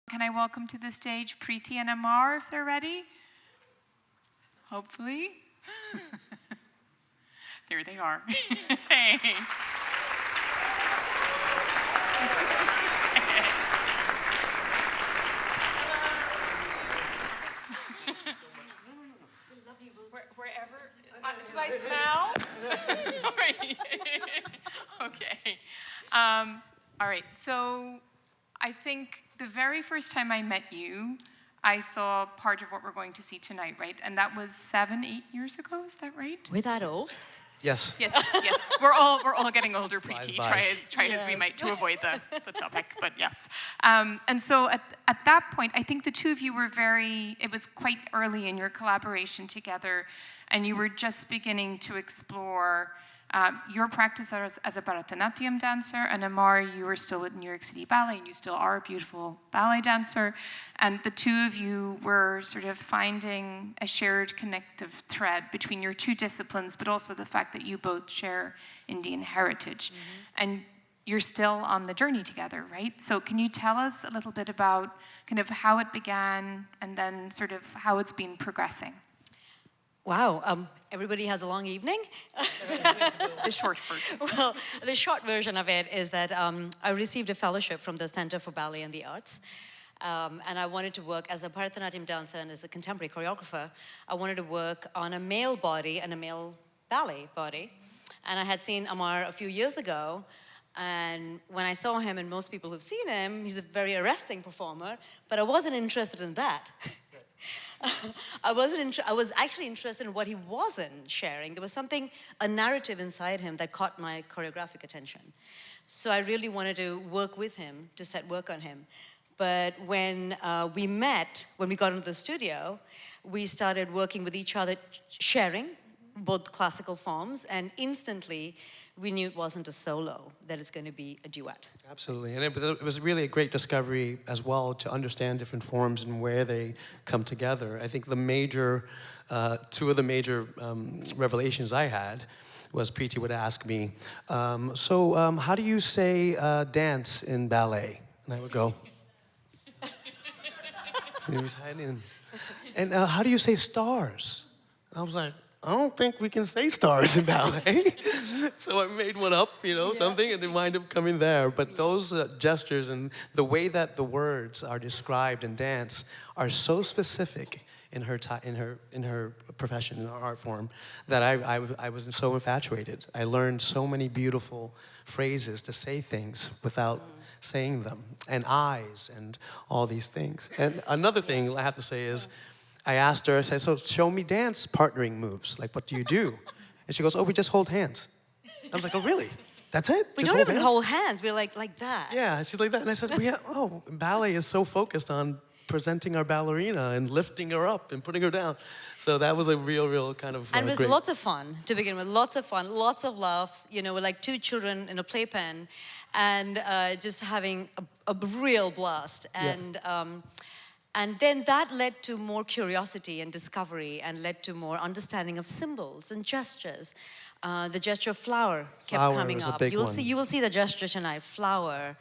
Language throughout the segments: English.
Can I welcome to the stage Preeti and Amar, if they're ready? Hopefully. There they are. Hey. Wherever. Do I smell? All right. Okay. All right. So I think the very first time I met you, I saw part of what we're going to see tonight, right? And that was 7, 8 years ago. Is that right? We're that old? Yes. Yes. Yes. We're all getting older, Flies Preeti. by. Try as we might to avoid the topic, but yes. And so at that point, I think the two of you were it was quite early in your collaboration together, and you were just beginning to explore your practice as a Bharatanatyam dancer, and Amar, you were still with New York City Ballet, and you still are a beautiful ballet dancer, and the two of you were sort of finding a shared connective thread between your two disciplines, but also the fact that you both share Indian heritage. And you're still on the journey together, right? So can you tell us a little bit about kind of how it began, and then sort of how it's been progressing? Wow, everybody has a long evening? The short version. Well, the short version of it is that I received a fellowship from the Center for Ballet and the Arts. And I wanted to work as a Bharatanatyam dancer and as a contemporary choreographer. I wanted to work on a male body and a male ballet body. And I had seen Amar a few years ago. And when I saw him, and most people who've seen him, he's a very arresting performer, but I wasn't interested in that. I was actually interested in what he wasn't sharing. There was something, a narrative inside him that caught my choreographic attention. So I really wanted to work with him, to set work on him. But when we met, when we got into the studio, we started working with each other, sharing both classical forms, and instantly we knew it wasn't a solo, that it's going to be a duet. Absolutely, and it was really a great discovery as well to understand different forms and where they come together. I think the major, two of the major revelations I had was Preeti would ask me, how do you say dance in ballet? And I would go, and how do you say stars? And I was like, I don't think we can say stars in ballet. So I made one up, something, and it wound up coming there. But those gestures and the way that the words are described in dance are so specific in her profession, in her art form, that I was so infatuated. I learned so many beautiful phrases to say things without saying them, and eyes, and all these things. And another thing I have to say is, I asked her, I said, so show me dance partnering moves. Like, what do you do? And she goes, oh, we just hold hands. I was like, oh, really? That's it? We don't even hold hands. We're like that. Yeah, she's like that. And I said, ballet is so focused on presenting our ballerina and lifting her up and putting her down. So that was a real kind of And it was lots of fun to begin with. Lots of fun, lots of laughs. We're like two children in a playpen, and just having a real blast. And then that led to more curiosity and discovery, and led to more understanding of symbols and gestures. The gesture of flower kept coming up. You will see the gesture tonight. Flower,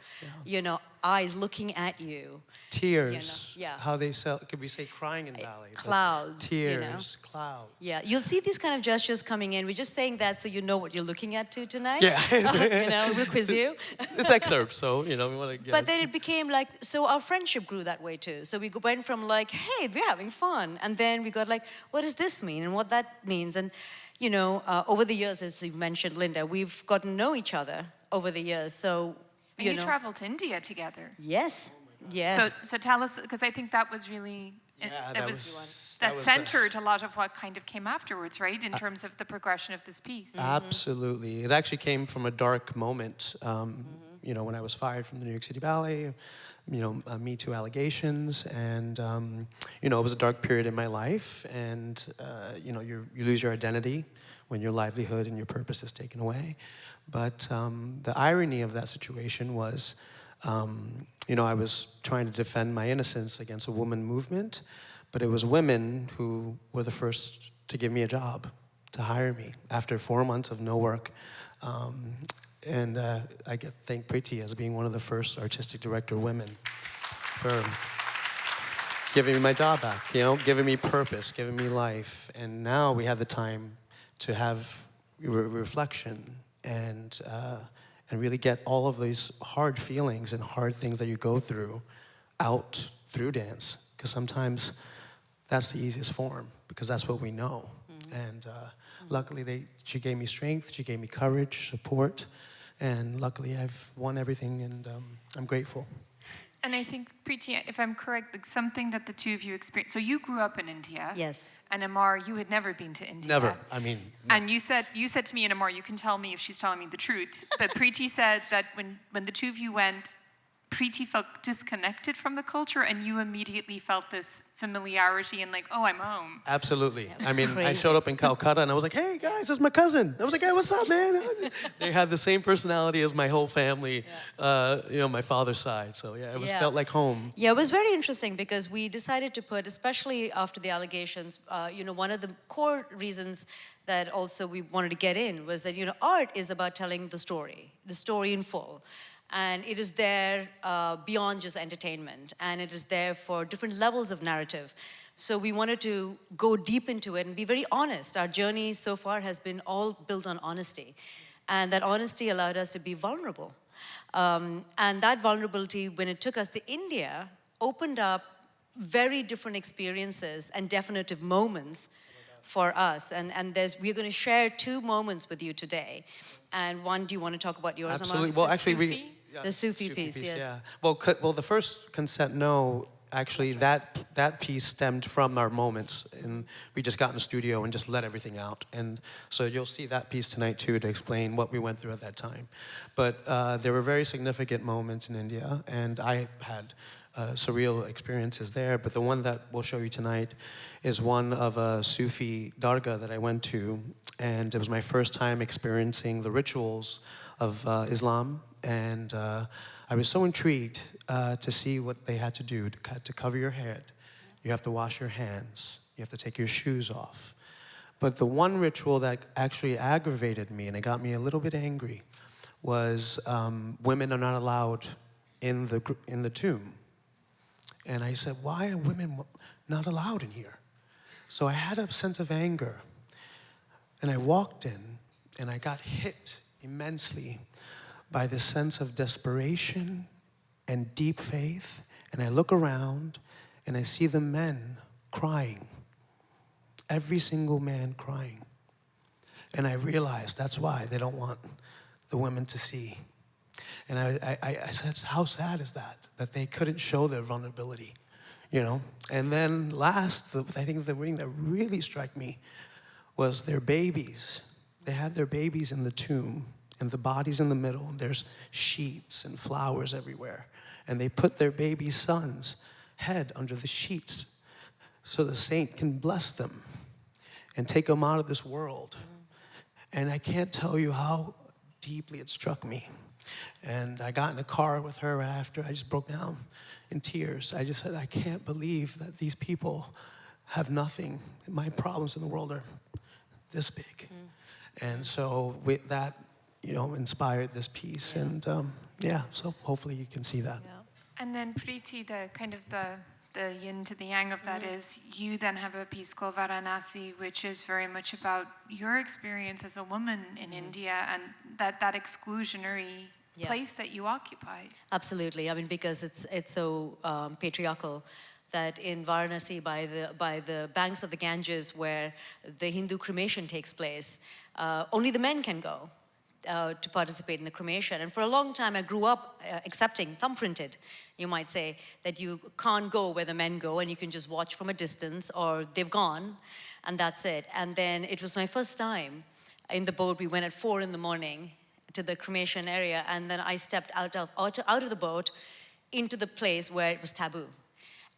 eyes looking at you. Tears. How they could we say crying in ballet? Clouds. Tears, clouds. Yeah, you'll see these kind of gestures coming in. We're just saying that so you know what you're looking at tonight. Yeah. We'll quiz you. It's excerpts, so we want to. But then it became like, so our friendship grew that way too. So we went from like, hey, we're having fun, and then we got like, what does this mean, and what that means, and over the years, as you've mentioned, Linda, we've gotten to know each other over the years. So and you traveled to India together. Yes. Yes. So tell us, because I think that was really that centered a lot of what kind of came afterwards, right? In terms of the progression of this piece. Absolutely. It actually came from a dark moment. When I was fired from the New York City Ballet, Me Too allegations, and it was a dark period in my life, and you lose your identity when your livelihood and your purpose is taken away. But the irony of that situation was, I was trying to defend my innocence against a woman movement, but it was women who were the first to give me a job, to hire me after 4 months of no work. And I thank Preeti as being one of the first artistic director women for giving me my job back, you know, giving me purpose, giving me life. And now we have the time to have reflection and really get all of these hard feelings and hard things that you go through out through dance. Because sometimes that's the easiest form, because that's what we know. And luckily, she gave me strength, she gave me courage, support, and luckily I've won everything, and I'm grateful. And I think, Preeti, if I'm correct, like something that the two of you experienced. So you grew up in India. Yes. And Amar, you had never been to India. Never. I mean. No. And you said to me, and Amar, you can tell me if she's telling me the truth, but Preeti said that when the two of you went, Preeti felt disconnected from the culture, and you immediately felt this familiarity and like, oh, I'm home. Absolutely. I mean, crazy. I showed up in Calcutta and I was like, hey guys, this is my cousin. I was like, hey, what's up, man? They had the same personality as my whole family, you know, my father's side. So yeah, it was felt like home. Yeah, it was very interesting because we decided to put, especially after the allegations, you know, one of the core reasons that also we wanted to get in was that, you know, art is about telling the story in full. And it is there beyond just entertainment, and it is there for different levels of narrative. So we wanted to go deep into it and be very honest. Our journey so far has been all built on honesty. And that honesty allowed us to be vulnerable. And that vulnerability, when it took us to India, opened up very different experiences and definitive moments for us. And we're going to share 2 moments with you today. And one, do you want to talk about yours, Absolutely. Amar? Well, actually, The Sufi piece, yes. Yeah. Well, the first Consent No, actually, that piece stemmed from our moments, and we just got in the studio and just let everything out. And so you'll see that piece tonight too to explain what we went through at that time. But there were very significant moments in India, and I had surreal experiences there. But the one that we'll show you tonight is one of a Sufi dargah that I went to, and it was my first time experiencing the rituals of Islam. And I was so intrigued to see what they had to do to cover your head. You have to wash your hands. You have to take your shoes off. But the one ritual that actually aggravated me, and it got me a little bit angry, was women are not allowed in the tomb. And I said, why are women not allowed in here? So I had a sense of anger. And I walked in, and I got hit immensely by this sense of desperation and deep faith. And I look around and I see the men crying. Every single man crying. And I realized that's why they don't want the women to see. And I said, how sad is that? That they couldn't show their vulnerability, you know? And then last, I think the thing that really struck me was their babies. They had their babies in the tomb, and the body's in the middle, and there's sheets and flowers everywhere. And they put their baby son's head under the sheets so the saint can bless them and take them out of this world. And I can't tell you how deeply it struck me. And I got in a car with her after. I just broke down in tears. I just said, I can't believe that these people have nothing. My problems in the world are this big. And so with that, you know, inspired this piece. And yeah, so hopefully you can see that. Yeah. And then Preeti, the kind of the yin to the yang of that is you then have a piece called Varanasi, which is very much about your experience as a woman in India and that exclusionary place that you occupy. Absolutely. I mean, because it's so patriarchal that in Varanasi, by the banks of the Ganges, where the Hindu cremation takes place, only the men can go to participate in the cremation. And for a long time, I grew up accepting, thumbprinted, you might say, that you can't go where the men go and you can just watch from a distance or they've gone and that's it. And then it was my first time in the boat. We went at 4 in the morning to the cremation area, and then I stepped out of the boat into the place where it was taboo.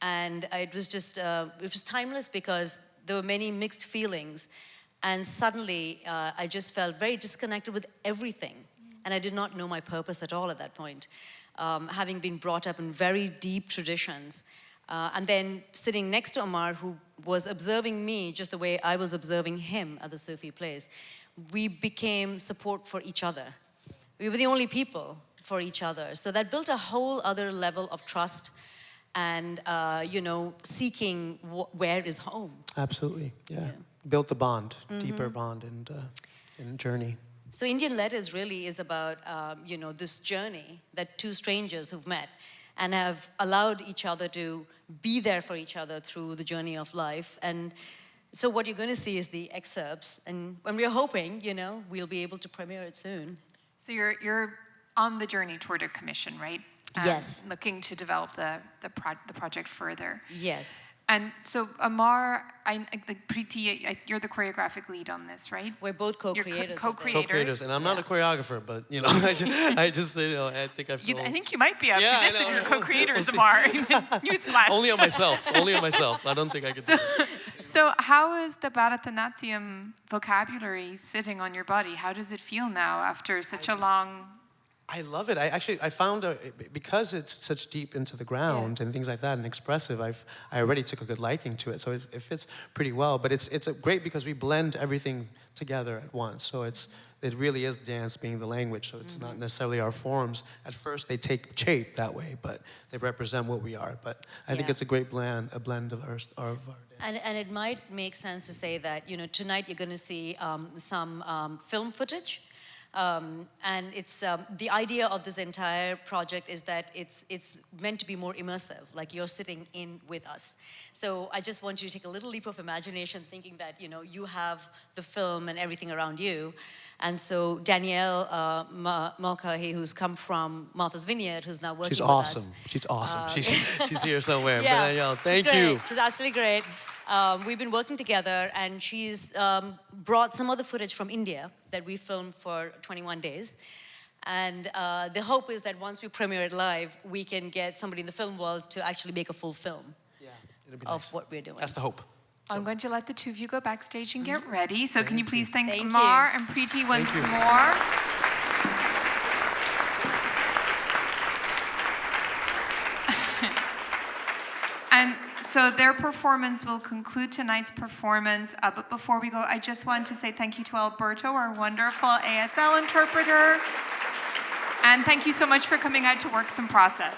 And it was just, it was timeless because there were many mixed feelings. And suddenly, I just felt very disconnected with everything. And I did not know my purpose at all at that point, having been brought up in very deep traditions. And then sitting next to Amar, who was observing me just the way I was observing him at the Sufi place, we became support for each other. We were the only people for each other. So that built a whole other level of trust and, seeking where is home. Absolutely, yeah. Built the bond, deeper bond and journey. So Indian Letters really is about, this journey that two strangers who've met and have allowed each other to be there for each other through the journey of life. And so what you're going to see is the excerpts, and we're hoping, we'll be able to premiere it soon. So you're on the journey toward a commission, right? Yes. Looking to develop the project further. Yes. And so Amar, Preeti, you're the choreographic lead on this, right? We're both co-creators. You're of this. co-creators. And I'm not a choreographer, but I just I think I feel. I think you might be up Yeah, to this I know. if you're co-creators, Amar. You splash. Only on myself. Only on myself. I don't think I could do it. So how is the Bharatanatyam vocabulary sitting on your body? How does it feel now after such a long... I love it. I found because it's such deep into the ground and things like that and expressive. I already took a good liking to it, so it fits pretty well. But it's great because we blend everything together at once. So it really is dance being the language. So it's not necessarily our forms. At first they take shape that way, but they represent what we are. But I think it's a great blend of our dance. And it might make sense to say that tonight you're going to see some film footage. And it's the idea of this entire project is that it's meant to be more immersive, like you're sitting in with us. So I just want you to take a little leap of imagination, thinking that you have the film and everything around you. And so Danielle Mulcahy, who's come from Martha's Vineyard, who's now working with us. She's awesome. She's here somewhere. Yeah, Danielle, thank she's you. great. She's absolutely great. We've been working together, and she's brought some of the footage from India that we filmed for 21 days. And the hope is that once we premiere it live, we can get somebody in the film world to actually make a full film of what we're doing. That's the hope. I'm going to let the two of you go backstage and get ready. So can you please thank Thank Amar you. and Preeti once you. more? And so their performance will conclude tonight's performance. But before we go, I just want to say thank you to Alberto, our wonderful ASL interpreter. And thank you so much for coming out to Works in Process.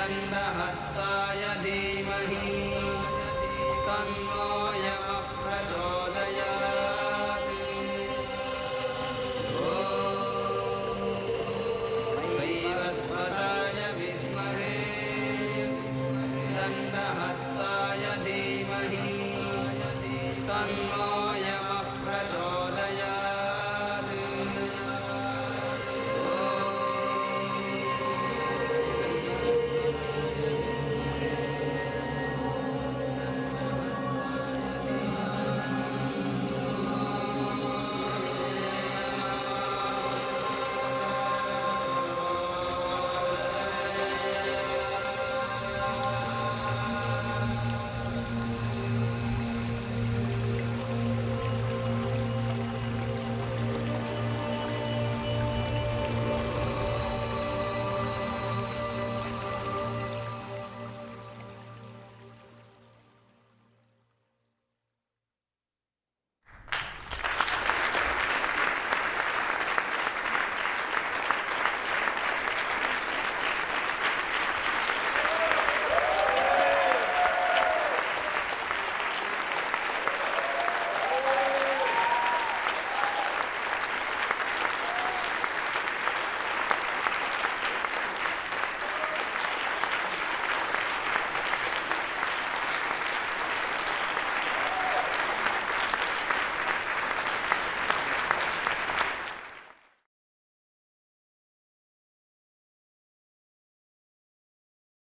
वक्रतुण्डहस्ताय धीमहि तन्नो यमः प्रचोदयात्